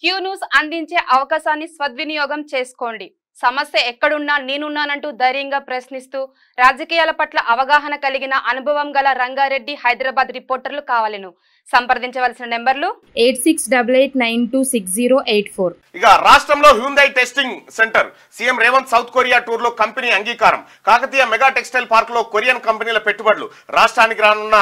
Q news అందించే అవకాశాన్ని సద్వినియోగం చేసుకోండి. సమస్య ఎక్కడున్నా నేనున్నానంటూ ధైర్యంగా ప్రశ్నిస్తూ రాజకీయాల పట్ల అవగాహన కలిగిన అనుభవం గల రంగారెడ్డి హైదరాబాద్ రిపోర్టర్లు కావాలను సంప్రదించవలసిన నెంబర్లు 8688926084. ఇక రాష్ట్రంలో Hyundai testing centre CM Revanth south Korea tour లో కంపెనీ అంగీకారం. కాకతీయ మెగా టెక్స్టైల్ పార్క్ లో కొరియన్ కంపెనీల పెట్టుబడులు. రాష్ట్రానికి రానున్న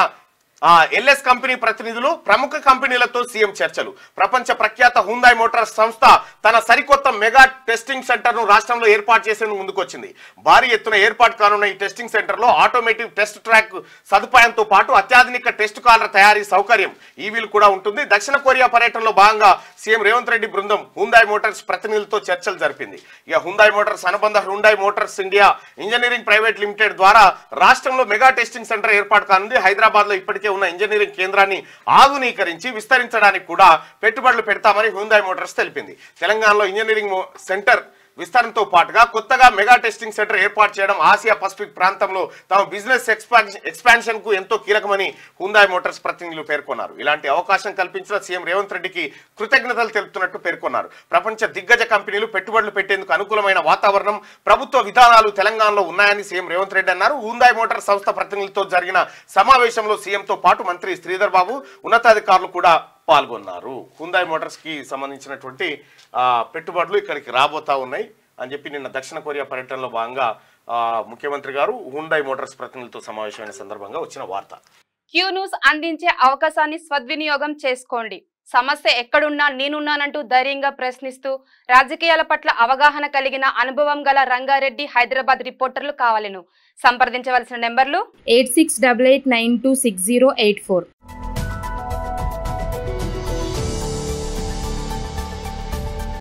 ఎల్ఎస్ కంపెనీ ప్రతినిధులు ప్రముఖ కంపెనీలతో సీఎం చర్చలు. ప్రపంచ ప్రఖ్యాత హ్యుండై మోటార్స్ సంస్థ తన సరికొత్త మెగా టెస్టింగ్ సెంటర్ ను రాష్ట్రంలో ఏర్పాటు చేసేందుకు ముందుకొచ్చింది. భారీ ఎత్తున ఏర్పాటు కానున్న ఈ టెస్టింగ్ సెంటర్ లో ఆటోమేటివ్ టెస్ట్ ట్రాక్ సదుపాయంతో పాటు అత్యాధునిక టెస్ట్ కార్ల తయారీ సౌకర్యం ఈవీలు కూడా ఉంటుంది. దక్షిణ కొరియా పర్యటనలో భాగంగా సీఎం రేవంత్ రెడ్డి బృందం హ్యుండై మోటార్స్ ప్రతినిధులతో చర్చలు జరిపింది. ఇక హ్యుండై మోటార్స్ అనుబంధ Hyundai Motors India engineering private limited ద్వారా రాష్ట్రంలో మెగా టెస్టింగ్ సెంటర్ ఏర్పాటు కానుంది. హైదరాబాద్ లో ఇప్పటికే ఉన్న ఇంజనీరింగ్ కేంద్రాన్ని ఆధునీకరించి విస్తరించడానికి కూడా పెట్టుబడులు పెడతామని హ్యుండై మోటార్స్ తెలిపింది. తెలంగాణలో ఇంజనీరింగ్ సెంటర్ విస్తరణతో పాటుగా కొత్తగా మెగా టెస్టింగ్ సెంటర్ ఏర్పాటు చేయడం ఆసియా పసిఫిక్ ప్రాంతంలో తమ బిజినెస్ ఎక్స్పాన్షన్ కు ఎంతో కీలకమని హ్యుండై మోటార్స్ ప్రతినిధులు పేర్కొన్నారు. ఇలాంటి అవకాశం కల్పించిన సీఎం రేవంత్ రెడ్డికి కృతజ్ఞతలు తెలుపుతున్నట్టు పేర్కొన్నారు. ప్రపంచ దిగ్గజ కంపెనీలు పెట్టుబడులు పెట్టేందుకు అనుకూలమైన వాతావరణం, ప్రభుత్వ విధానాలు తెలంగాణలో ఉన్నాయని సీఎం రేవంత్ రెడ్డి అన్నారు. హ్యుండై మోటార్స్ సంస్థ ప్రతినిధులతో జరిగిన సమావేశంలో సీఎంతో పాటు మంత్రి శ్రీధర్ బాబు, ఉన్నతాధికారులు కూడా పాల్గొన్నారు. హ్యుండై మోటార్స్ కి సంబంధించినటువంటి పెట్టుబడులు ఇక్కడికి రాబోతా ఉన్నాయి అని చెప్పి నిన్న దక్షిణ కొరియా పర్యటనలో భాగంగా ముఖ్యమంత్రి గారు హ్యుండై మోటార్స్ ప్రతినిధులతో సమావేశమైన సందర్భంగా వచ్చిన వార్త. క్యూ న్యూస్ అందించే అవకాశాన్ని సద్వినియోగం చేసుకోండి. సమస్య ఎక్కడున్నా నేనున్నానంటూ ధైర్యంగా ప్రశ్నిస్తూ రాజకీయాల పట్ల అవగాహన కలిగిన అనుభవం గల రంగారెడ్డి హైదరాబాద్ రిపోర్టర్లు కావాలను సంప్రదించవలసిన నెంబర్లు 8688926084.